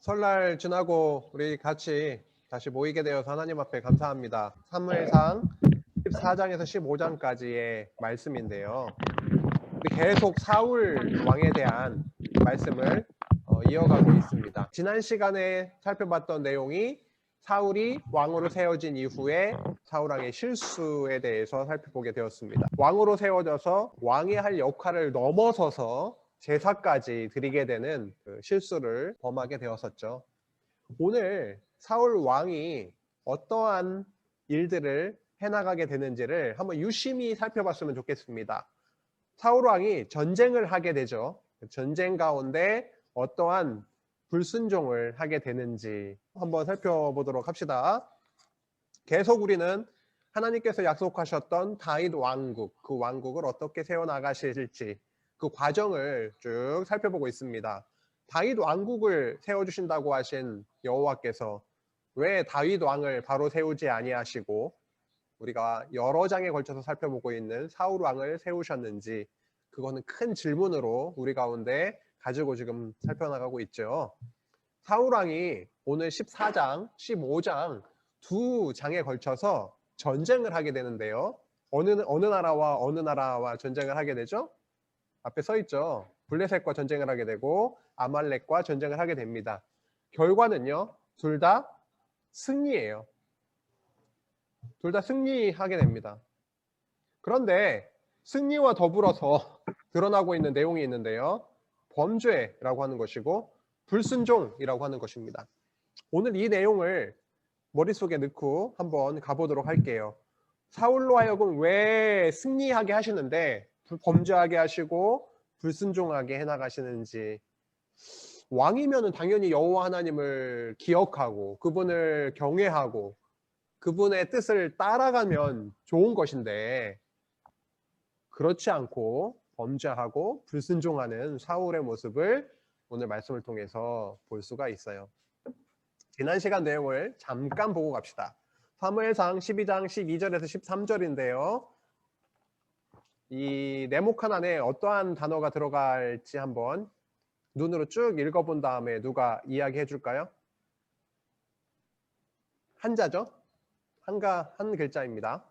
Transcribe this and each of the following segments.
설날 지나고 우리 같이 다시 모이게 되어서 하나님 앞에 감사합니다. 사무엘상 14장에서 15장까지의 말씀인데요. 우리 계속 사울 왕에 대한 말씀을 이어가고 있습니다. 지난 시간에 살펴봤던 내용이 사울이 왕으로 세워진 이후에 사울 왕의 실수에 대해서 살펴보게 되었습니다. 왕으로 세워져서 왕이 할 역할을 넘어서서 제사까지 드리게 되는 그 실수를 범하게 되었었죠. 오늘 사울 왕이 어떠한 일들을 해나가게 되는지를 한번 유심히 살펴봤으면 좋겠습니다. 사울 왕이 전쟁을 하게 되죠. 전쟁 가운데 어떠한 불순종을 하게 되는지 한번 살펴보도록 합시다. 계속 우리는 하나님께서 약속하셨던 다윗 왕국, 그 왕국을 어떻게 세워나가실지 그 과정을 쭉 살펴보고 있습니다. 다윗 왕국을 세워주신다고 하신 여호와께서 왜 다윗 왕을 바로 세우지 아니하시고 우리가 여러 장에 걸쳐서 살펴보고 있는 사울 왕을 세우셨는지, 그거는 큰 질문으로 우리 가운데 가지고 지금 살펴나가고 있죠. 사울 왕이 오늘 14장, 15장 두 장에 걸쳐서 전쟁을 하게 되는데요. 어느 나라와 전쟁을 하게 되죠? 앞에 써 있죠. 블레셋과 전쟁을 하게 되고 아말렉과 전쟁을 하게 됩니다. 결과는요, 둘 다 승리예요. 둘 다 승리하게 됩니다. 그런데 승리와 더불어서 드러나고 있는 내용이 있는데요. 범죄라고 하는 것이고 불순종이라고 하는 것입니다. 오늘 이 내용을 머릿속에 넣고 한번 가보도록 할게요. 사울로 하여금 왜 승리하게 하시는데 범죄하게 하시고 불순종하게 해나가시는지. 왕이면은 당연히 여호와 하나님을 기억하고 그분을 경외하고 그분의 뜻을 따라가면 좋은 것인데, 그렇지 않고 범죄하고 불순종하는 사울의 모습을 오늘 말씀을 통해서 볼 수가 있어요. 지난 시간 내용을 잠깐 보고 갑시다. 사무엘상 12장 12절에서 13절인데요. 이 네모칸 안에 어떠한 단어가 들어갈지 한번 눈으로 쭉 읽어본 다음에 누가 이야기해 줄까요? 한자죠? 한 글자입니다.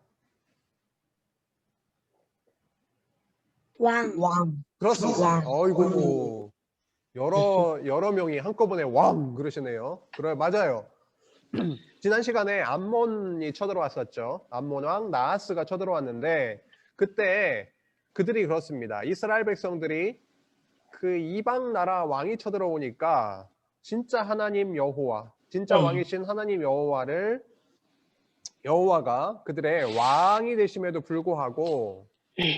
왕. 그렇습니다. 어이구, 여러 명이 한꺼번에 왕 그러시네요. 그래, 맞아요. 지난 시간에 암몬이 쳐들어왔었죠. 암몬 왕 나하스가 쳐들어왔는데 그때 그들이 그렇습니다. 이스라엘 백성들이 그 이방 나라 왕이 쳐들어오니까 진짜 하나님 여호와, 진짜 왕이신 하나님 여호와가 그들의 왕이 되심에도 불구하고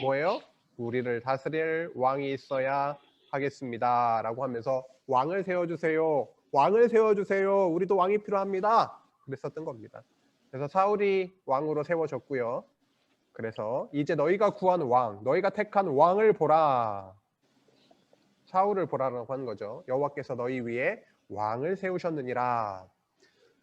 뭐예요? 우리를 다스릴 왕이 있어야 하겠습니다 라고 하면서 왕을 세워주세요, 왕을 세워주세요, 우리도 왕이 필요합니다 그랬었던 겁니다. 그래서 사울이 왕으로 세워졌고요. 그래서 이제 너희가 구한 왕, 너희가 택한 왕을 보라, 사울을 보라라고 하는 거죠. 여호와께서 너희 위에 왕을 세우셨느니라.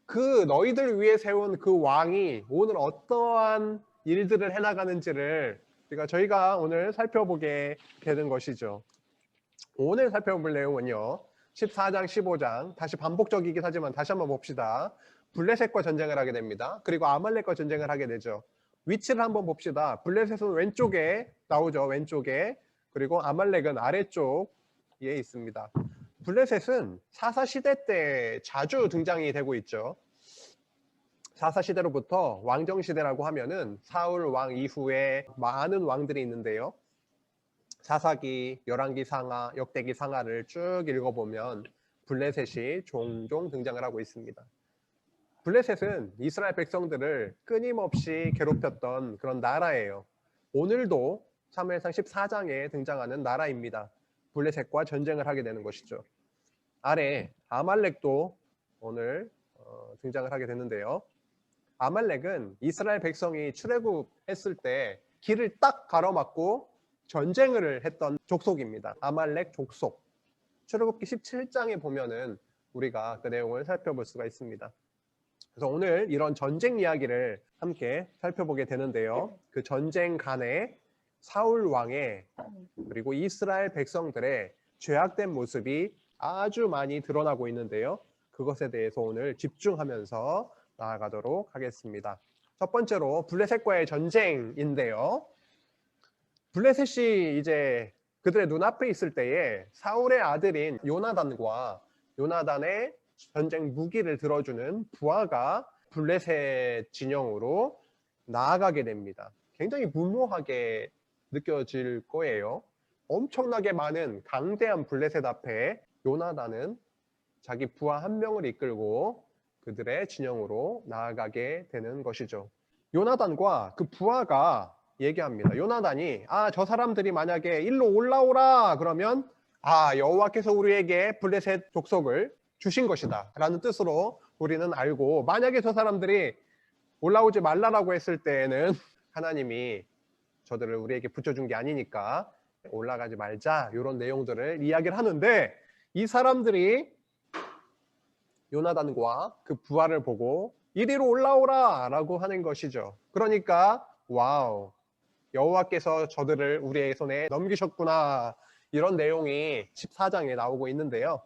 그 너희들 위해 세운 그 왕이 오늘 어떠한 일들을 해나가는지를 저희가 오늘 살펴보게 되는 것이죠. 오늘 살펴볼 내용은요, 14장 15장 다시 반복적이긴 하지만 다시 한번 봅시다. 블레셋과 전쟁을 하게 됩니다. 그리고 아말렉과 전쟁을 하게 되죠. 위치를 한번 봅시다. 블레셋은 왼쪽에 나오죠. 왼쪽에. 그리고 아말렉은 아래쪽에 있습니다. 블레셋은 사사시대 때 자주 등장이 되고 있죠. 사사시대로부터 왕정시대라고 하면은 사울 왕 이후에 많은 왕들이 있는데요. 사사기, 열왕기 상하, 역대기 상하를 쭉 읽어보면 블레셋이 종종 등장을 하고 있습니다. 블레셋은 이스라엘 백성들을 끊임없이 괴롭혔던 그런 나라예요. 오늘도 사무엘상 14장에 등장하는 나라입니다. 블레셋과 전쟁을 하게 되는 것이죠. 아래 아말렉도 오늘 등장을 하게 되는데요. 아말렉은 이스라엘 백성이 출애굽했을 때 길을 딱 가로막고 전쟁을 했던 족속입니다. 아말렉 족속. 출애굽기 17장에 보면은 우리가 그 내용을 살펴볼 수가 있습니다. 그래서 오늘 이런 전쟁 이야기를 함께 살펴보게 되는데요. 그 전쟁 간에 사울 왕의 그리고 이스라엘 백성들의 죄악된 모습이 아주 많이 드러나고 있는데요. 그것에 대해서 오늘 집중하면서 나아가도록 하겠습니다. 첫 번째로 블레셋과의 전쟁인데요. 블레셋이 이제 그들의 눈앞에 있을 때에 사울의 아들인 요나단과 요나단의 전쟁 무기를 들어주는 부하가 블레셋 진영으로 나아가게 됩니다. 굉장히 무모하게 느껴질 거예요. 엄청나게 많은 강대한 블레셋 앞에 요나단은 자기 부하 한 명을 이끌고 그들의 진영으로 나아가게 되는 것이죠. 요나단과 그 부하가 얘기합니다. 요나단이 저 사람들이 만약에 일로 올라오라 그러면 여호와께서 우리에게 블레셋 족속을 주신 것이다 라는 뜻으로 우리는 알고, 만약에 저 사람들이 올라오지 말라라고 했을 때에는 하나님이 저들을 우리에게 붙여준 게 아니니까 올라가지 말자, 이런 내용들을 이야기를 하는데, 이 사람들이 요나단과 그 부하를 보고 이리로 올라오라 라고 하는 것이죠. 그러니까 와우, 여호와께서 저들을 우리의 손에 넘기셨구나, 이런 내용이 14장에 나오고 있는데요.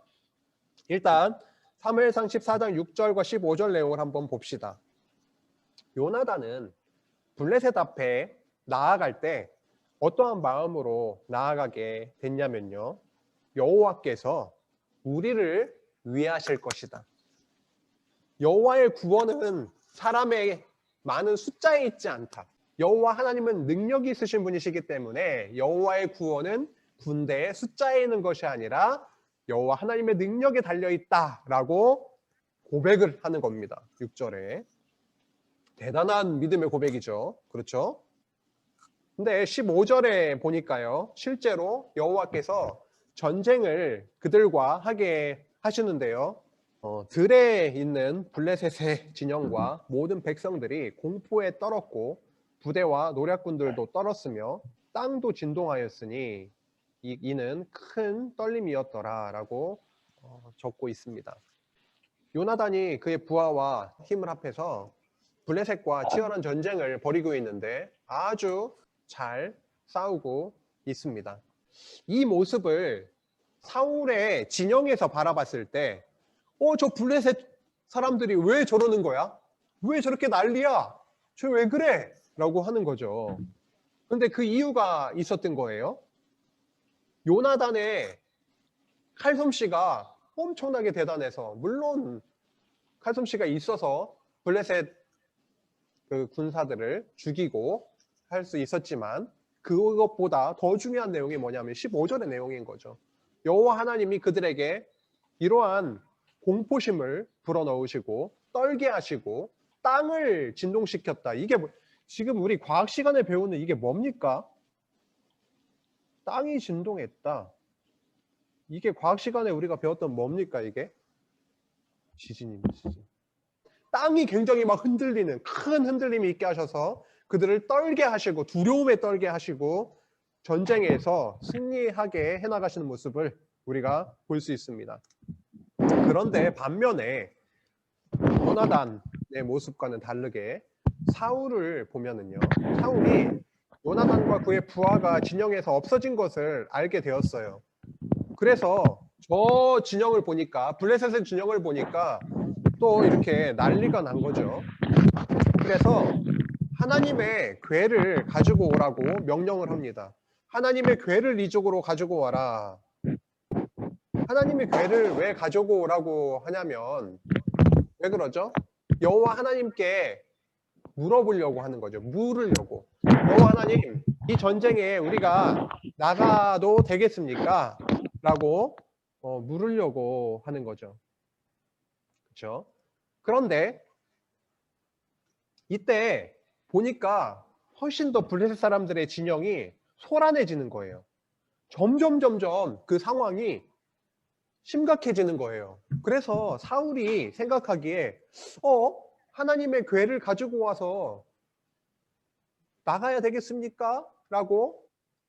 일단 사무엘상 14장 6절과 15절 내용을 한번 봅시다. 요나단은 블레셋 앞에 나아갈 때 어떠한 마음으로 나아가게 됐냐면요, 여호와께서 우리를 위하실 것이다. 여호와의 구원은 사람의 많은 숫자에 있지 않다. 여호와 하나님은 능력이 있으신 분이시기 때문에 여호와의 구원은 군대의 숫자에 있는 것이 아니라 여호와 하나님의 능력에 달려있다라고 고백을 하는 겁니다. 6절에. 대단한 믿음의 고백이죠. 그렇죠? 근데 15절에 보니까요, 실제로 여호와께서 전쟁을 그들과 하게 하시는데요, 들에 있는 블레셋의 진영과 모든 백성들이 공포에 떨었고 부대와 노략군들도 떨었으며 땅도 진동하였으니 이는 큰 떨림이었더라 라고 적고 있습니다. 요나단이 그의 부하와 힘을 합해서 블레셋과 치열한 전쟁을 벌이고 있는데 아주 잘 싸우고 있습니다. 이 모습을 사울의 진영에서 바라봤을 때 저 블레셋 사람들이 왜 저러는 거야? 왜 저렇게 난리야? 저 왜 그래? 라고 하는 거죠. 근데 그 이유가 있었던 거예요. 요나단의 칼솜씨가 엄청나게 대단해서, 물론 칼솜씨가 있어서 블레셋 그 군사들을 죽이고 할 수 있었지만, 그것보다 더 중요한 내용이 뭐냐면 15절의 내용인 거죠. 여호와 하나님이 그들에게 이러한 공포심을 불어넣으시고 떨게 하시고 땅을 진동시켰다. 이게 지금 우리 과학 시간에 배우는 이게 뭡니까? 땅이 진동했다. 이게 과학 시간에 우리가 배웠던 뭡니까? 이게 지진입니다. 지진. 땅이 굉장히 막 흔들리는, 큰 흔들림이 있게 하셔서 그들을 떨게 하시고 두려움에 떨게 하시고 전쟁에서 승리하게 해나가시는 모습을 우리가 볼 수 있습니다. 그런데 반면에 요나단의 모습과는 다르게 사울을 보면은요, 사울이 요나단과 그의 부하가 진영에서 없어진 것을 알게 되었어요. 그래서 저 진영을 보니까, 블레셋의 진영을 보니까 또 이렇게 난리가 난 거죠. 그래서 하나님의 궤를 가지고 오라고 명령을 합니다. 하나님의 궤를 이쪽으로 가지고 와라. 하나님의 궤를 왜 가지고 오라고 하냐면, 왜 그러죠? 여호와 하나님께 물어보려고 하는 거죠. 물으려고. 여호와 하나님, 이 전쟁에 우리가 나가도 되겠습니까? 라고 물으려고 하는 거죠. 그렇죠? 그런데 이때 보니까 훨씬 더 블레셋 사람들의 진영이 소란해지는 거예요. 점점 그 상황이 심각해지는 거예요. 그래서 사울이 생각하기에 하나님의 궤를 가지고 와서 나가야 되겠습니까? 라고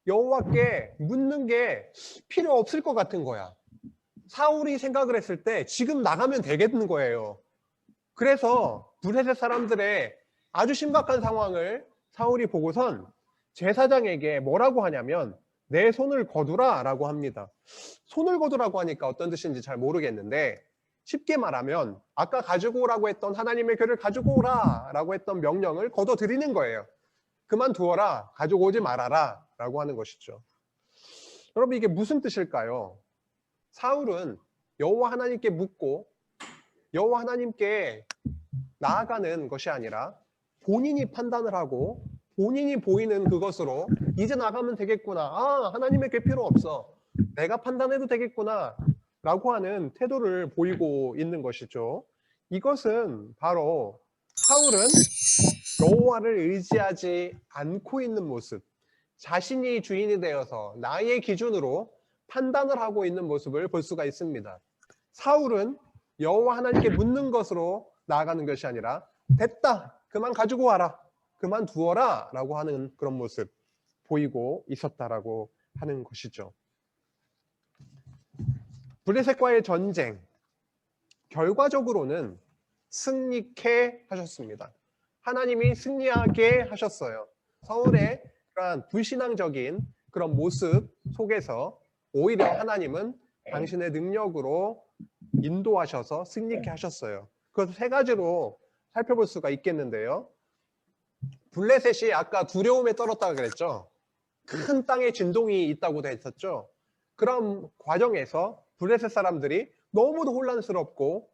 여호와께 묻는 게 필요 없을 것 같은 거야. 사울이 생각을 했을 때 지금 나가면 되겠는 거예요. 그래서 블레셋 사람들의 아주 심각한 상황을 사울이 보고선 제사장에게 뭐라고 하냐면 내 손을 거두라 라고 합니다. 손을 거두라고 하니까 어떤 뜻인지 잘 모르겠는데, 쉽게 말하면 아까 가지고 오라고 했던 하나님의 궤를 가지고 오라 라고 했던 명령을 거둬들이는 거예요. 그만두어라, 가지고 오지 말아라 라고 하는 것이죠. 여러분, 이게 무슨 뜻일까요? 사울은 여호와 하나님께 묻고 여호와 하나님께 나아가는 것이 아니라 본인이 판단을 하고 본인이 보이는 그것으로 이제 나가면 되겠구나. 아, 하나님의 궤 필요 없어. 내가 판단해도 되겠구나. 라고 하는 태도를 보이고 있는 것이죠. 이것은 바로 사울은 여호와를 의지하지 않고 있는 모습, 자신이 주인이 되어서 나의 기준으로 판단을 하고 있는 모습을 볼 수가 있습니다. 사울은 여호와 하나님께 묻는 것으로 나아가는 것이 아니라 됐다, 그만 가지고 와라, 그만 두어라 라고 하는 그런 모습 보이고 있었다라고 하는 것이죠. 블레셋과의 전쟁, 결과적으로는 승리케 하셨습니다. 하나님이 승리하게 하셨어요. 사울의 그러한 불신앙적인 그런 모습 속에서 오히려 하나님은 당신의 능력으로 인도하셔서 승리케 하셨어요. 그것을 세 가지로 살펴볼 수가 있겠는데요. 블레셋이 아까 두려움에 떨었다고 그랬죠. 큰 땅에 진동이 있다고도 했었죠. 그런 과정에서 블레셋 사람들이 너무도 혼란스럽고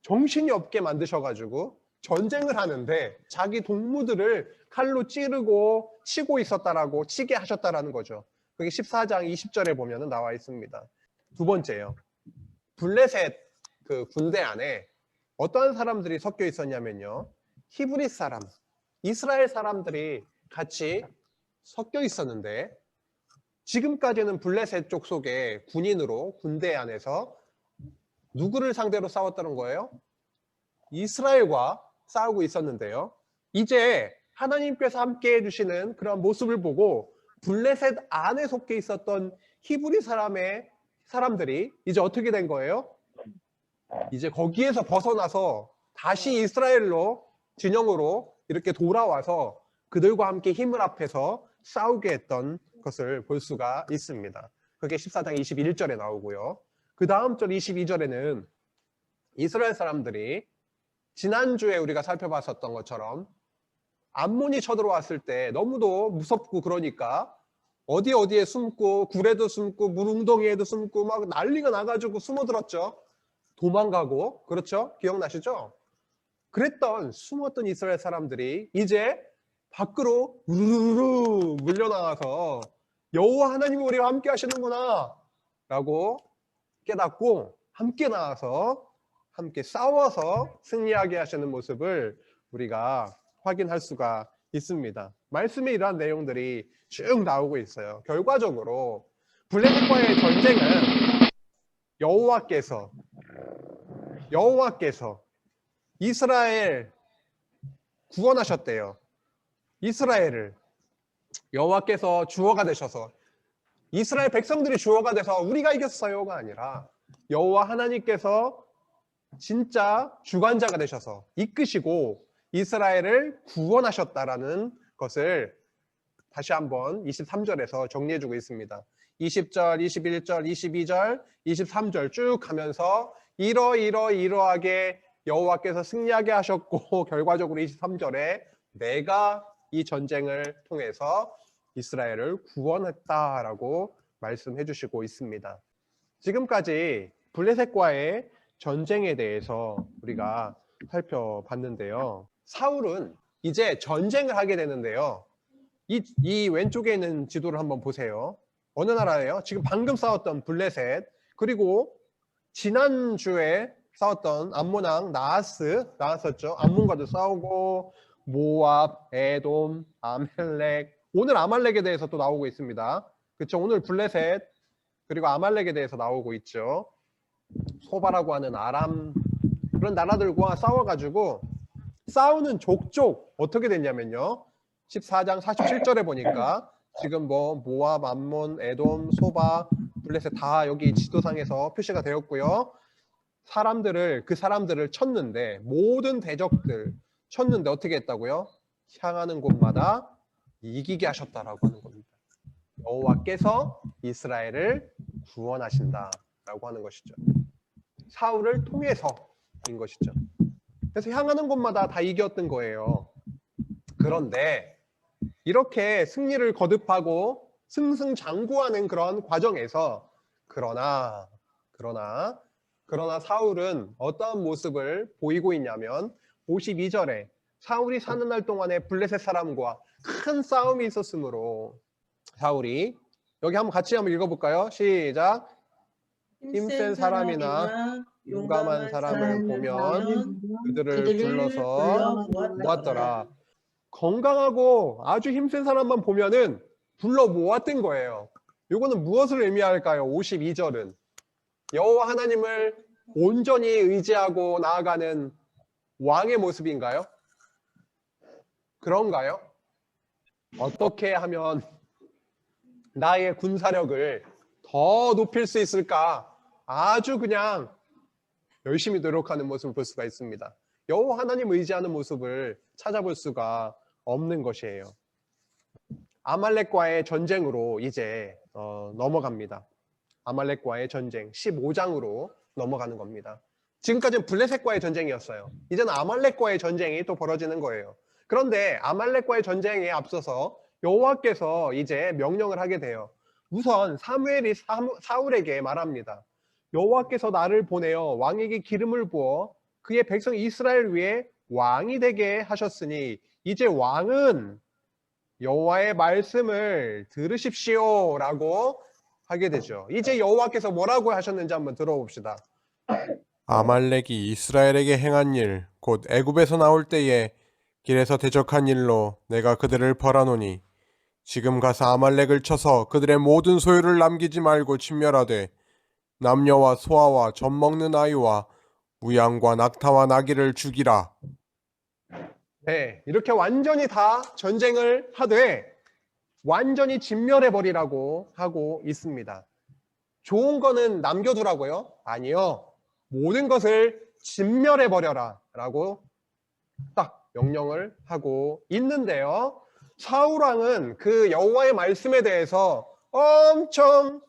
정신이 없게 만드셔가지고 전쟁을 하는데 자기 동무들을 칼로 찌르고 치고 있었다라고 치게 하셨다라는 거죠. 그게 14장 20절에 보면 나와 있습니다. 두 번째요. 블레셋 그 군대 안에 어떠한 사람들이 섞여 있었냐면요. 히브리 사람, 이스라엘 사람들이 같이 섞여 있었는데 지금까지는 블레셋 쪽 속에 군인으로 군대 안에서 누구를 상대로 싸웠다는 거예요? 이스라엘과 싸우고 있었는데요. 이제 하나님께서 함께 해주시는 그런 모습을 보고 블레셋 안에 속해 있었던 히브리 사람들이 이제 어떻게 된 거예요? 이제 거기에서 벗어나서 다시 이스라엘로 진영으로 이렇게 돌아와서 그들과 함께 힘을 합해서 싸우게 했던 것을 볼 수가 있습니다. 그게 14장 21절에 나오고요. 그 다음 절 22절에는 이스라엘 사람들이 지난주에 우리가 살펴봤었던 것처럼 암몬이 쳐들어왔을 때 너무도 무섭고 그러니까 어디에 숨고 굴에도 숨고 물웅덩이에도 숨고 막 난리가 나가지고 숨어들었죠. 도망가고, 그렇죠? 기억나시죠? 그랬던 숨었던 이스라엘 사람들이 이제 밖으로 우르르 물려나와서 여호와 하나님이 우리와 함께 하시는구나 라고 깨닫고 함께 나와서 함께 싸워서 승리하게 하시는 모습을 우리가 확인할 수가 있습니다. 말씀에 이러한 내용들이 쭉 나오고 있어요. 결과적으로 블레셋과의 전쟁은 여호와께서 이스라엘 구원하셨대요. 이스라엘을 여호와께서 주어가 되셔서 이스라엘 백성들이 주어가 돼서 우리가 이겼어요가 아니라 여호와 하나님께서 진짜 주관자가 되셔서 이끄시고 이스라엘을 구원하셨다라는 것을 다시 한번 23절에서 정리해주고 있습니다. 20절, 21절, 22절, 23절 쭉 가면서 이러하게 여호와께서 승리하게 하셨고 결과적으로 23절에 내가 이 전쟁을 통해서 이스라엘을 구원했다라고 말씀해 주시고 있습니다. 지금까지 블레셋과의 전쟁에 대해서 우리가 살펴봤는데요. 사울은 이제 전쟁을 하게 되는데요. 이 왼쪽에 있는 지도를 한번 보세요. 어느 나라예요? 지금 방금 싸웠던 블레셋, 그리고 지난주에 싸웠던 암몬 왕 나왔었죠. 암몬과도 싸우고 모압, 에돔, 아말렉. 오늘 아말렉에 대해서 또 나오고 있습니다. 그렇죠? 오늘 블레셋 그리고 아말렉에 대해서 나오고 있죠. 소바라고 하는 아람, 그런 나라들과 싸워가지고 싸우는 족족 어떻게 됐냐면요. 14장 47절에 보니까 지금 뭐 모압, 암몬, 에돔, 소바, 블레셋 다 여기 지도상에서 표시가 되었고요. 그 사람들을 쳤는데, 모든 대적들 쳤는데 어떻게 했다고요? 향하는 곳마다 이기게 하셨다라고 하는 겁니다. 여호와께서 이스라엘을 구원하신다라고 하는 것이죠. 사울을 통해서인 것이죠. 그래서 향하는 곳마다 다 이겼던 거예요. 그런데 이렇게 승리를 거듭하고 승승장구하는 그런 과정에서 그러나 사울은 어떠한 모습을 보이고 있냐면 52절에 사울이 사는 날 동안에 블레셋 사람과 큰 싸움이 있었으므로 사울이 여기 같이 한번 읽어볼까요? 시작. 힘센 사람이나 용감한 사람을 보면 그들을 불러서 모았더라. 건강하고 아주 힘센 사람만 보면은 불러 모았던 거예요. 이거는 무엇을 의미할까요? 52절은 여호와 하나님을 온전히 의지하고 나아가는 왕의 모습인가요? 그런가요? 어떻게 하면 나의 군사력을 더 높일 수 있을까? 아주 그냥 열심히 노력하는 모습을 볼 수가 있습니다. 여호와 하나님 의지하는 모습을 찾아볼 수가 없는 것이에요. 아말렉과의 전쟁으로 이제 넘어갑니다. 아말렉과의 전쟁 15장으로 넘어가는 겁니다. 지금까지는 블레셋과의 전쟁이었어요. 이제는 아말렉과의 전쟁이 또 벌어지는 거예요. 그런데 아말렉과의 전쟁에 앞서서 여호와께서 이제 명령을 하게 돼요. 우선 사무엘이 사울에게 말합니다. 여호와께서 나를 보내어 왕에게 기름을 부어 그의 백성 이스라엘 위에 왕이 되게 하셨으니 이제 왕은 여호와의 말씀을 들으십시오 라고 하게 되죠. 이제 여호와께서 뭐라고 하셨는지 한번 들어봅시다. 아말렉이 이스라엘에게 행한 일, 곧 애굽에서 나올 때에 길에서 대적한 일로 내가 그들을 벌하노니 지금 가서 아말렉을 쳐서 그들의 모든 소유를 남기지 말고 진멸하되 남녀와 소아와 젖 먹는 아이와 우양과 낙타와 나귀를 죽이라. 네, 이렇게 완전히 다 전쟁을 하되 완전히 진멸해버리라고 하고 있습니다. 좋은 거는 남겨두라고요? 아니요. 모든 것을 진멸해버려라 라고 딱 명령을 하고 있는데요. 사울왕은 그 여호와의 말씀에 대해서 엄청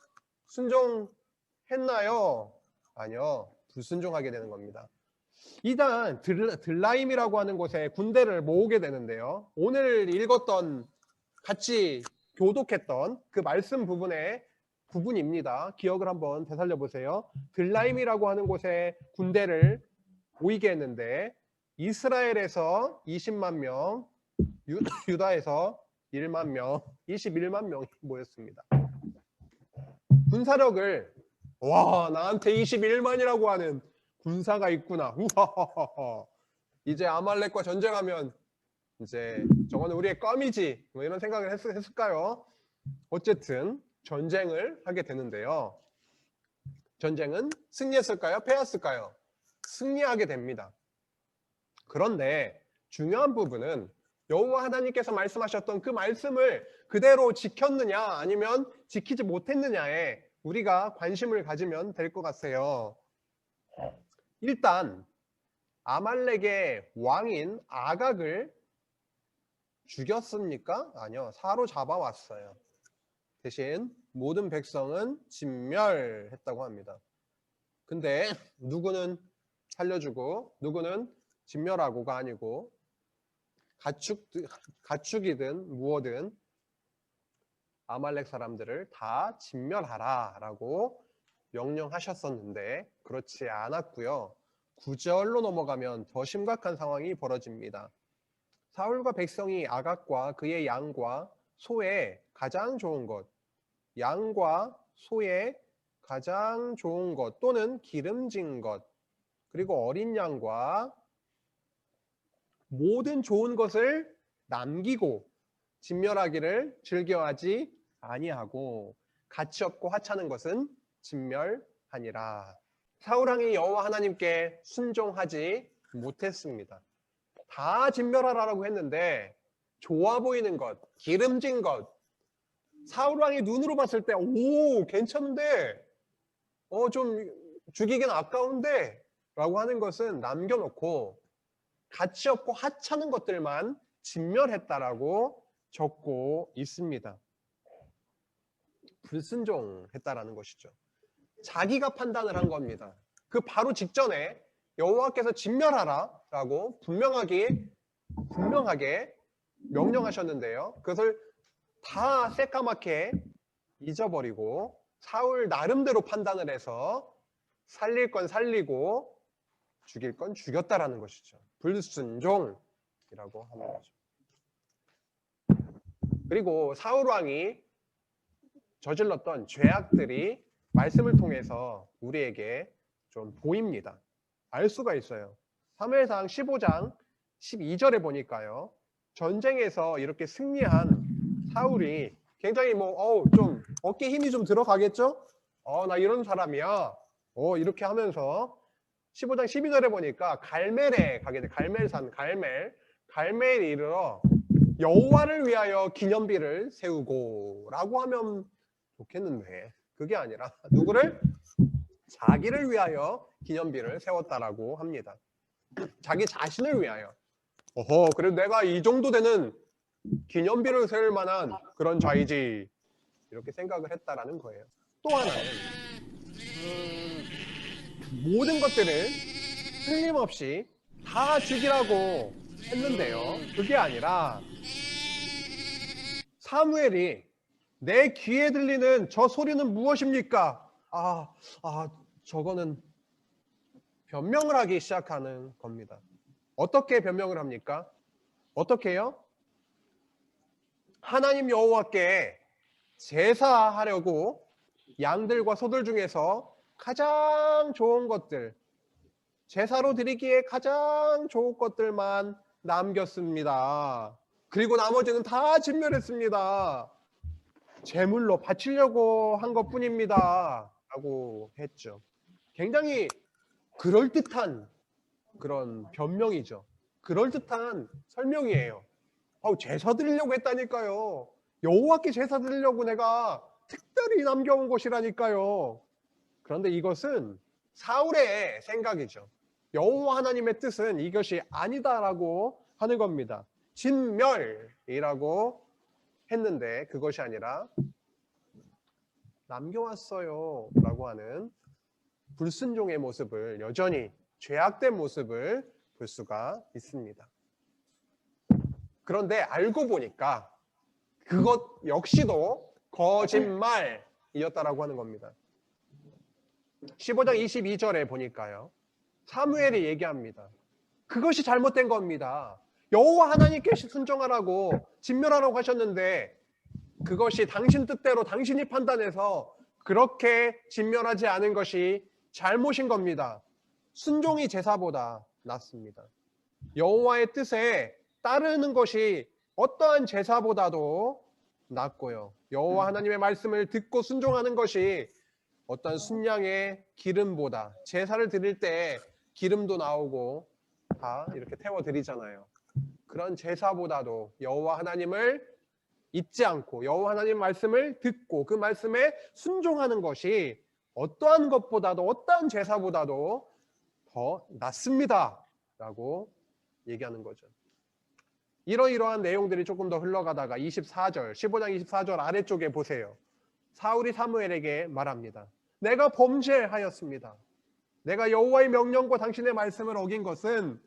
순종했나요? 아니요. 불순종하게 되는 겁니다. 일단 들라임이라고 하는 곳에 군대를 모으게 되는데요. 오늘 읽었던 같이 교독했던 그 말씀 부분입니다. 기억을 한번 되살려 보세요. 들라임이라고 하는 곳에 군대를 모이게 했는데 이스라엘에서 20만 명, 유다에서 1만 명, 21만 명이 모였습니다. 군사력을 나한테 21만이라고 하는 군사가 있구나. 우하하하. 이제 아말렉과 전쟁하면 이제 저거는 우리의 껌이지. 뭐 이런 생각을 했을까요? 어쨌든 전쟁을 하게 되는데요. 전쟁은 승리했을까요? 패했을까요? 승리하게 됩니다. 그런데 중요한 부분은 여호와 하나님께서 말씀하셨던 그 말씀을 그대로 지켰느냐 아니면 지키지 못했느냐에 우리가 관심을 가지면 될 것 같아요. 일단 아말렉의 왕인 아각을 죽였습니까? 아니요. 사로잡아 왔어요. 대신 모든 백성은 진멸했다고 합니다. 근데 누구는 살려주고 누구는 진멸하고가 아니고 가축이든 무엇든 아말렉 사람들을 다 진멸하라 라고 명령하셨었는데 그렇지 않았고요. 9절로 넘어가면 더 심각한 상황이 벌어집니다. 사울과 백성이 아각과 그의 양과 소의 가장 좋은 것, 양과 소의 가장 좋은 것 또는 기름진 것, 그리고 어린 양과 모든 좋은 것을 남기고 진멸하기를 즐겨하지 아니하고 가치 없고 하찮은 것은 진멸하니라. 사울왕이 여호와 하나님께 순종하지 못했습니다. 다 진멸하라고 했는데 좋아 보이는 것, 기름진 것, 사울왕이 눈으로 봤을 때 오 괜찮은데 좀 죽이긴 아까운데 라고 하는 것은 남겨놓고 가치 없고 하찮은 것들만 진멸했다라고 적고 있습니다. 불순종했다라는 것이죠. 자기가 판단을 한 겁니다. 그 바로 직전에 여호와께서 진멸하라라고 분명하게 명령하셨는데요. 그것을 다 새까맣게 잊어버리고 사울 나름대로 판단을 해서 살릴 건 살리고 죽일 건 죽였다라는 것이죠. 불순종이라고 하는 거죠. 그리고 사울 왕이 저질렀던 죄악들이 말씀을 통해서 우리에게 좀 보입니다. 알 수가 있어요. 사무엘상 15장 12절에 보니까요. 전쟁에서 이렇게 승리한 사울이 굉장히 좀 어깨 힘이 좀 들어가겠죠? 나 이런 사람이야. 이렇게 하면서 15장 12절에 보니까 갈멜에 가게 돼. 갈멜산, 갈멜에 이르러 여호와를 위하여 기념비를 세우고 라고 하면 좋겠는데 그게 아니라 누구를? 자기를 위하여 기념비를 세웠다라고 합니다. 자기 자신을 위하여. 그래도 내가 이 정도 되는 기념비를 세울 만한 그런 자이지 이렇게 생각을 했다라는 거예요. 또 하나는 모든 것들을 틀림없이 다 죽이라고 했는데요. 그게 아니라 사무엘이 내 귀에 들리는 저 소리는 무엇입니까? 저거는 변명을 하기 시작하는 겁니다. 어떻게 변명을 합니까? 어떻게 해요? 하나님 여호와께 제사하려고 양들과 소들 중에서 가장 좋은 것들, 제사로 드리기에 가장 좋은 것들만 남겼습니다. 그리고 나머지는 다 진멸했습니다. 제물로 바치려고 한 것뿐입니다. 라고 했죠. 굉장히 그럴듯한 그런 변명이죠. 그럴듯한 설명이에요. 제사 드리려고 했다니까요. 여호와께 제사 드리려고 내가 특별히 남겨온 것이라니까요. 그런데 이것은 사울의 생각이죠. 여호와 하나님의 뜻은 이것이 아니다라고 하는 겁니다. 진멸이라고 했는데 그것이 아니라 남겨왔어요 라고 하는 불순종의 모습을, 여전히 죄악된 모습을 볼 수가 있습니다. 그런데 알고 보니까 그것 역시도 거짓말이었다라고 하는 겁니다. 15장 22절에 보니까요. 사무엘이 얘기합니다. 그것이 잘못된 겁니다. 여호와 하나님께 순종하라고 진멸하라고 하셨는데 그것이 당신 뜻대로 당신이 판단해서 그렇게 진멸하지 않은 것이 잘못인 겁니다. 순종이 제사보다 낫습니다. 여호와의 뜻에 따르는 것이 어떠한 제사보다도 낫고요. 여호와 하나님의 말씀을 듣고 순종하는 것이 어떤 순양의 기름보다, 제사를 드릴 때 기름도 나오고 다 이렇게 태워드리잖아요. 그런 제사보다도 여호와 하나님을 잊지 않고 여호와 하나님 말씀을 듣고 그 말씀에 순종하는 것이 어떠한 것보다도, 어떠한 제사보다도 더 낫습니다 라고 얘기하는 거죠. 이러이러한 내용들이 조금 더 흘러가다가 24절, 15장 24절 아래쪽에 보세요. 사울이 사무엘에게 말합니다. 내가 범죄하였습니다. 내가 여호와의 명령과 당신의 말씀을 어긴 것은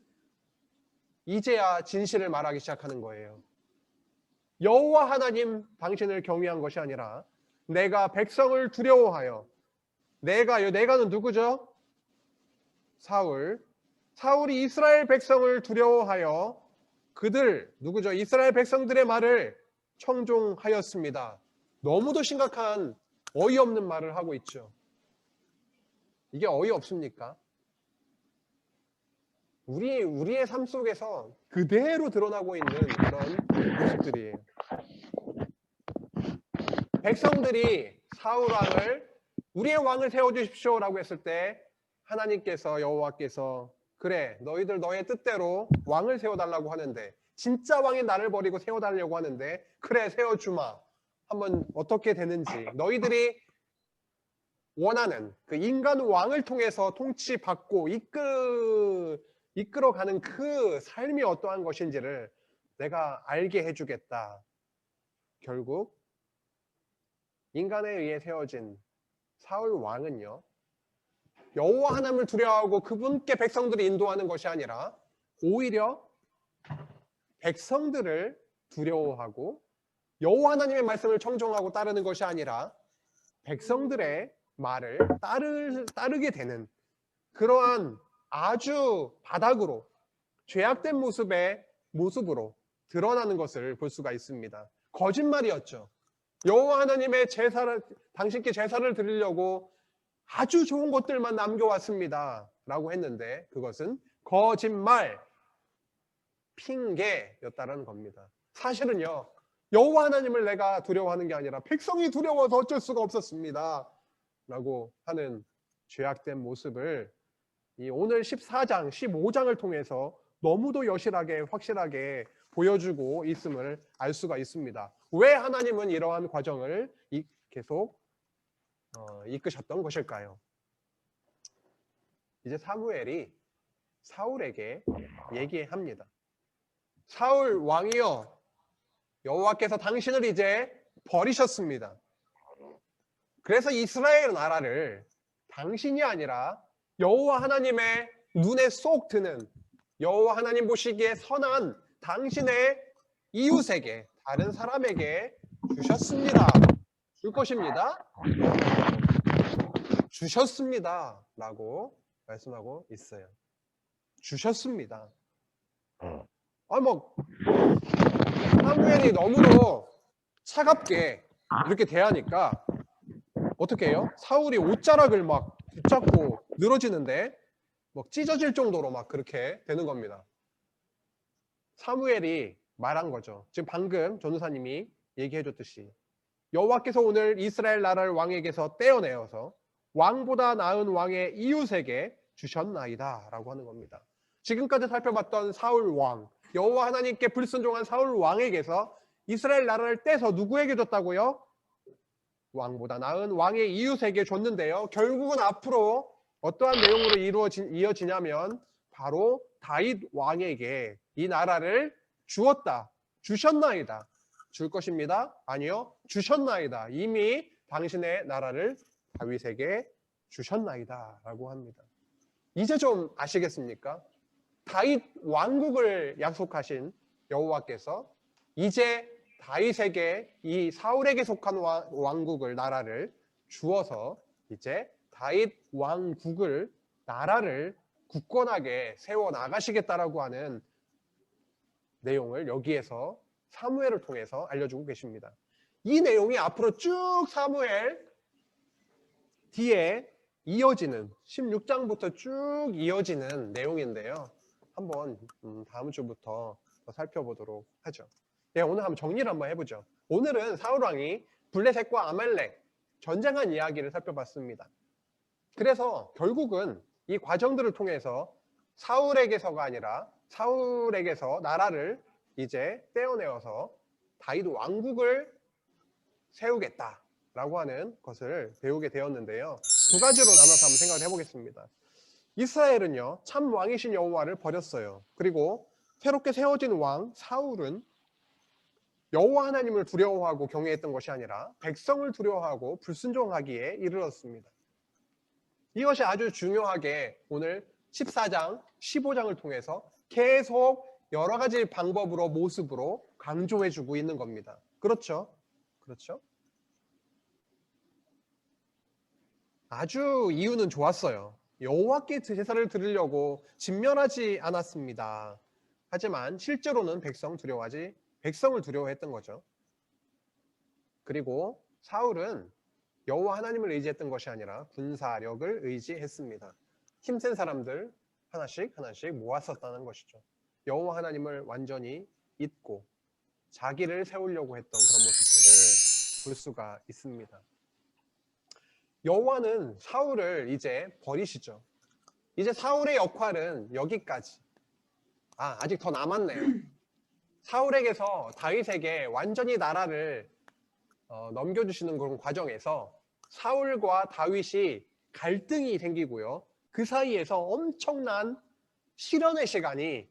이제야 진실을 말하기 시작하는 거예요. 여호와 하나님 당신을 경외한 것이 아니라 내가 백성을 두려워하여, 내가는 누구죠? 사울이 이스라엘 백성을 두려워하여 그들 누구죠? 이스라엘 백성들의 말을 청종하였습니다. 너무도 심각한 어이없는 말을 하고 있죠. 이게 어이없습니까? 우리의 삶 속에서 그대로 드러나고 있는 그런 모습들이에요. 백성들이 사울 왕을 우리의 왕을 세워주십시오 라고 했을 때 하나님께서, 여호와께서 그래 너희들 너의 뜻대로 왕을 세워달라고 하는데, 진짜 왕이 나를 버리고 세워달라고 하는데 그래 세워주마. 한번 어떻게 되는지, 너희들이 원하는 그 인간 왕을 통해서 통치받고 이끌어가는 그 삶이 어떠한 것인지를 내가 알게 해주겠다. 결국 인간에 의해 세워진 사울 왕은요, 여호와 하나님을 두려워하고 그분께 백성들을 인도하는 것이 아니라 오히려 백성들을 두려워하고 여호와 하나님의 말씀을 청종하고 따르는 것이 아니라 백성들의 말을 따르게 되는 그러한 아주 바닥으로 죄악된 모습으로 드러나는 것을 볼 수가 있습니다. 거짓말이었죠. 여호와 하나님의 제사를 당신께 제사를 드리려고 아주 좋은 것들만 남겨왔습니다 라고 했는데 그것은 거짓말, 핑계였다라는 겁니다. 사실은요, 여호와 하나님을 내가 두려워하는 게 아니라 백성이 두려워서 어쩔 수가 없었습니다 라고 하는 죄악된 모습을 이 오늘 14장, 15장을 통해서 너무도 여실하게 확실하게 보여주고 있음을 알 수가 있습니다. 왜 하나님은 이러한 과정을 계속 이끄셨던 것일까요? 이제 사무엘이 사울에게 얘기합니다. 사울 왕이여, 여호와께서 당신을 이제 버리셨습니다. 그래서 이스라엘 나라를 당신이 아니라 여호와 하나님의 눈에 쏙 드는 여호와 하나님 보시기에 선한 당신의 이웃에게, 다른 사람에게 주셨습니다. 줄 것입니다. 주셨습니다 라고 말씀하고 있어요. 주셨습니다. 사무엘이 너무도 차갑게 이렇게 대하니까 어떻게 해요? 사울이 옷자락을 막 붙잡고 늘어지는데 막 찢어질 정도로 막 그렇게 되는 겁니다. 사무엘이 말한 거죠. 지금 방금 전우사님이 얘기해 줬듯이 여호와께서 오늘 이스라엘 나라를 왕에게서 떼어내어서 왕보다 나은 왕의 이웃에게 주셨나이다 라고 하는 겁니다. 지금까지 살펴봤던 사울 왕, 여호와 하나님께 불순종한 사울 왕에게서 이스라엘 나라를 떼서 누구에게 줬다고요? 왕보다 나은 왕의 이웃에게 줬는데요. 결국은 앞으로 어떠한 내용으로 이어지냐면 바로 다윗 왕에게 이 나라를 주었다. 주셨나이다. 줄 것입니다. 아니요. 주셨나이다. 이미 당신의 나라를 다윗에게 주셨나이다 라고 합니다. 이제 좀 아시겠습니까? 다윗 왕국을 약속하신 여호와께서 이제 다윗에게 이 사울에게 속한 왕국을 나라를 주어서 이제 다윗 왕국을 나라를 굳건하게 세워 나가시겠다라고 하는 내용을 여기에서 사무엘을 통해서 알려주고 계십니다. 이 내용이 앞으로 쭉 사무엘 뒤에 이어지는 16장부터 쭉 이어지는 내용인데요. 한번 다음 주부터 더 살펴보도록 하죠. 네, 오늘 한번 정리를 한번 해보죠. 오늘은 사울왕이 블레셋과 아말렉 전쟁한 이야기를 살펴봤습니다. 그래서 결국은 이 과정들을 통해서 사울에게서가 아니라 사울에게서 나라를 이제 떼어내어서 다윗 왕국을 세우겠다라고 하는 것을 배우게 되었는데요. 두 가지로 나눠서 한번 생각을 해보겠습니다. 이스라엘은요, 참 왕이신 여호와를 버렸어요. 그리고 새롭게 세워진 왕 사울은 여호와 하나님을 두려워하고 경외했던 것이 아니라 백성을 두려워하고 불순종하기에 이르렀습니다. 이것이 아주 중요하게 오늘 14장, 15장을 통해서 계속 여러 가지 방법으로 모습으로 강조해주고 있는 겁니다. 그렇죠? 그렇죠? 아주 이유는 좋았어요. 여호와께 제사를 드리려고 진멸하지 않았습니다. 하지만 실제로는 백성을 두려워했던 거죠. 그리고 사울은 여호와 하나님을 의지했던 것이 아니라 군사력을 의지했습니다. 힘센 사람들 하나씩 모았었다는 것이죠. 여호와 하나님을 완전히 잊고 자기를 세우려고 했던 그런 모습들을 볼 수가 있습니다. 여호와는 사울을 이제 버리시죠. 이제 사울의 역할은 여기까지. 아직 더 남았네요. 사울에게서 다윗에게 완전히 나라를 넘겨주시는 그런 과정에서 사울과 다윗이 갈등이 생기고요. 그 사이에서 엄청난 실현의 시간이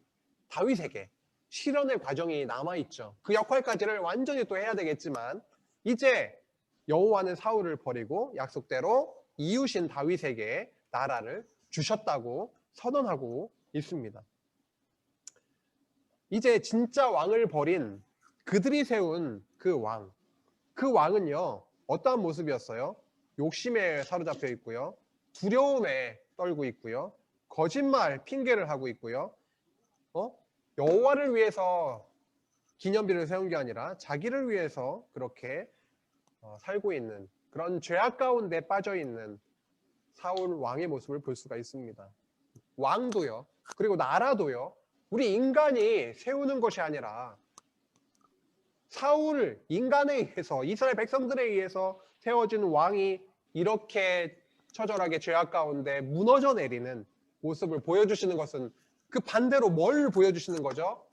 다윗에게 실현의 과정이 남아있죠. 그 역할까지를 완전히 또 해야 되겠지만 이제 여호와는 사울을 버리고 약속대로 이웃인 다윗에게 나라를 주셨다고 선언하고 있습니다. 이제 진짜 왕을 버린 그들이 세운 그 왕은요 어떠한 모습이었어요? 욕심에 사로잡혀 있고요, 두려움에 떨고 있고요, 거짓말 핑계를 하고 있고요, 여호와를 위해서 기념비를 세운 게 아니라 자기를 위해서 그렇게 살고 있는 그런 죄악 가운데 빠져 있는 사울 왕의 모습을 볼 수가 있습니다. 왕도요, 그리고 나라도요, 우리 인간이 세우는 것이 아니라 사울 인간에 의해서, 이스라엘 백성들에 의해서 세워진 왕이 이렇게 처절하게 죄악 가운데 무너져 내리는 모습을 보여주시는 것은 그 반대로 뭘 보여주시는 거죠?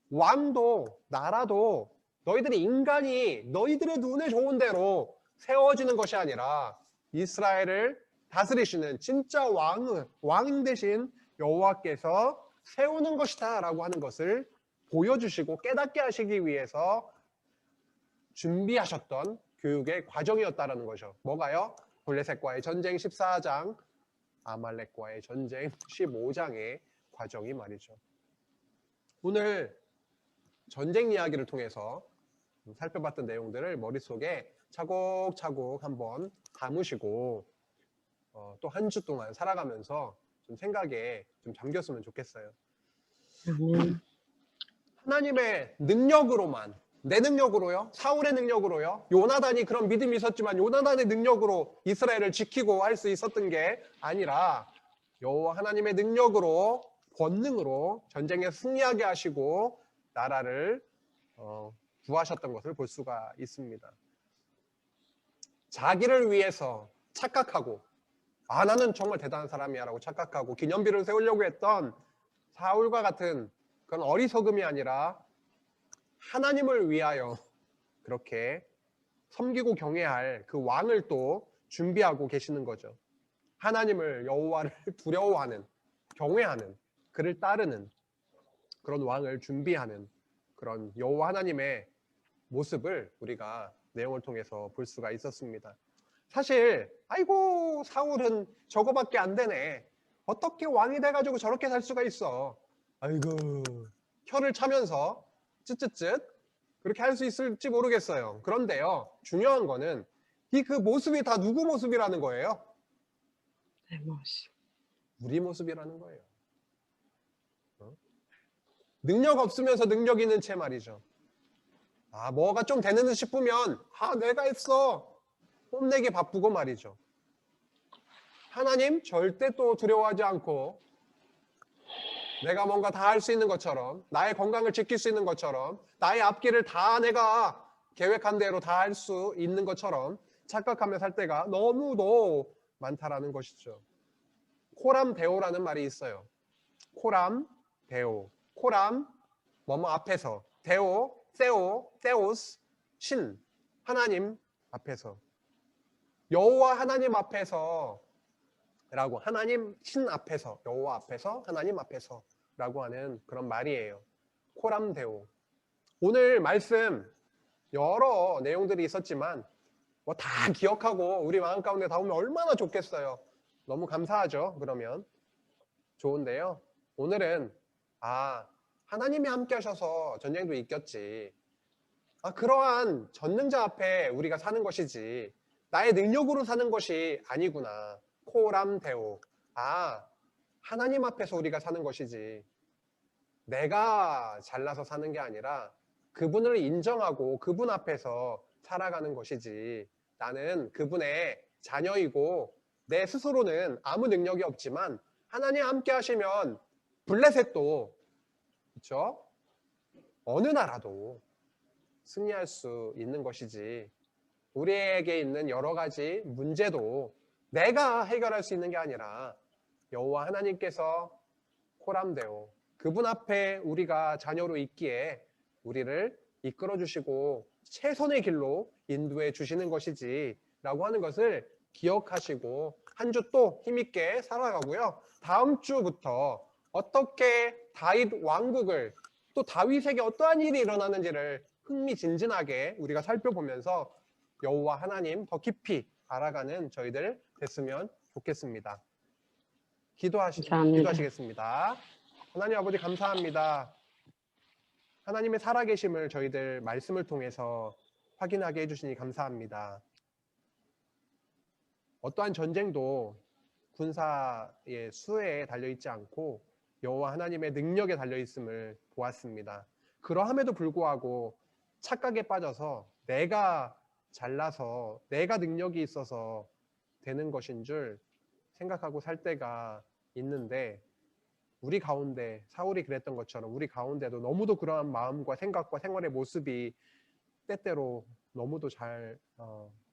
왕도 나라도 너희들이 인간이 너희들의 눈에 좋은 대로 세워지는 것이 아니라 이스라엘을 다스리시는 진짜 왕 대신 여호와께서 세우는 것이다 라고 하는 것을 보여주시고 깨닫게 하시기 위해서 준비하셨던 교육의 과정이었다라는 거죠. 뭐가요? 블레셋과의 전쟁 14장, 아말렉과의 전쟁 15장의 과정이 말이죠. 오늘 전쟁 이야기를 통해서 살펴봤던 내용들을 머릿속에 차곡차곡 한번 담으시고 또 한 주 동안 살아가면서 좀 생각에 좀 잠겼으면 좋겠어요. 하나님의 능력으로만, 내 능력으로요, 사울의 능력으로요, 요나단이 그런 믿음이 있었지만 요나단의 능력으로 이스라엘을 지키고 할 수 있었던 게 아니라 여호와 하나님의 능력으로, 권능으로 전쟁에 승리하게 하시고 나라를 구하셨던 것을 볼 수가 있습니다. 자기를 위해서 착각하고, 나는 정말 대단한 사람이야 라고 착각하고 기념비를 세우려고 했던 사울과 같은 그런 어리석음이 아니라 하나님을 위하여 그렇게 섬기고 경외할 그 왕을 또 준비하고 계시는 거죠. 하나님을, 여호와를 두려워하는, 경외하는, 그를 따르는 그런 왕을 준비하는 그런 여호와 하나님의 모습을 우리가 내용을 통해서 볼 수가 있었습니다. 사실 아이고 사울은 저거밖에 안 되네, 어떻게 왕이 돼가지고 저렇게 살 수가 있어, 아이고 혀를 차면서 쯧쯧쯧 그렇게 할 수 있을지 모르겠어요. 그런데요, 중요한 거는 그 모습이 다 누구 모습이라는 거예요? 내 모습. 우리 모습이라는 거예요. 능력 없으면서 능력 있는 채 말이죠. 뭐가 좀 되는 듯 싶으면 내가 했어 뽐내기 바쁘고 말이죠. 하나님 절대 또 두려워하지 않고 내가 뭔가 다 할 수 있는 것처럼, 나의 건강을 지킬 수 있는 것처럼, 나의 앞길을 다 내가 계획한 대로 다 할 수 있는 것처럼 착각하며 살 때가 너무도 많다라는 것이죠. 코람데오라는 말이 있어요. 코람데오. 코람, 뭐뭐 앞에서. 데오, 세오, 세오스, 신, 하나님 앞에서. 여호와 하나님 앞에서 라고, 하나님 신 앞에서, 여호와 앞에서, 하나님 앞에서 라고 하는 그런 말이에요. 코람데오. 오늘 말씀 여러 내용들이 있었지만 다 기억하고 우리 마음 가운데 담으면 얼마나 좋겠어요. 너무 감사하죠. 그러면 좋은데요, 오늘은 하나님이 함께 하셔서 전쟁도 이겼지, 그러한 전능자 앞에 우리가 사는 것이지 나의 능력으로 사는 것이 아니구나. 코람데오. 하나님 앞에서 우리가 사는 것이지 내가 잘나서 사는 게 아니라 그분을 인정하고 그분 앞에서 살아가는 것이지, 나는 그분의 자녀이고 내 스스로는 아무 능력이 없지만 하나님 함께 하시면 블레셋도, 그렇죠? 어느 나라도 승리할 수 있는 것이지, 우리에게 있는 여러 가지 문제도 내가 해결할 수 있는 게 아니라 여호와 하나님께서 코람데오, 그분 앞에 우리가 자녀로 있기에 우리를 이끌어 주시고 최선의 길로 인도해 주시는 것이지 라고 하는 것을 기억하시고 한 주 또 힘있게 살아가고요. 다음 주부터 어떻게 다윗 왕국을, 또 다윗에게 어떠한 일이 일어나는지를 흥미진진하게 우리가 살펴보면서 여호와 하나님 더 깊이 알아가는 저희들 됐으면 좋겠습니다. 감사합니다. 기도하시겠습니다. 하나님 아버지 감사합니다. 하나님의 살아계심을 저희들 말씀을 통해서 확인하게 해주시니 감사합니다. 어떠한 전쟁도 군사의 수에 달려있지 않고 여호와 하나님의 능력에 달려있음을 보았습니다. 그러함에도 불구하고 착각에 빠져서 내가 잘나서 내가 능력이 있어서 되는 것인 줄 생각하고 살 때가 있는데, 우리 가운데 사울이 그랬던 것처럼 우리 가운데도 너무도 그러한 마음과 생각과 생활의 모습이 때때로 너무도 잘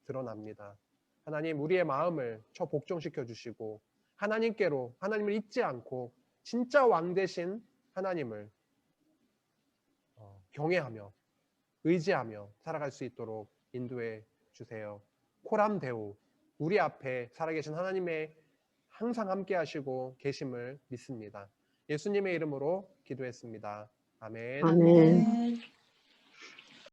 드러납니다. 하나님, 우리의 마음을 복종시켜 주시고 하나님께로, 하나님을 잊지 않고 진짜 왕 되신 하나님을 경외하며 의지하며 살아갈 수 있도록 인도해 주세요. 코람데오, 우리 앞에 살아계신 하나님의 항상 함께 하시고 계심을 믿습니다. 예수님의 이름으로 기도했습니다. 아멘. 아멘.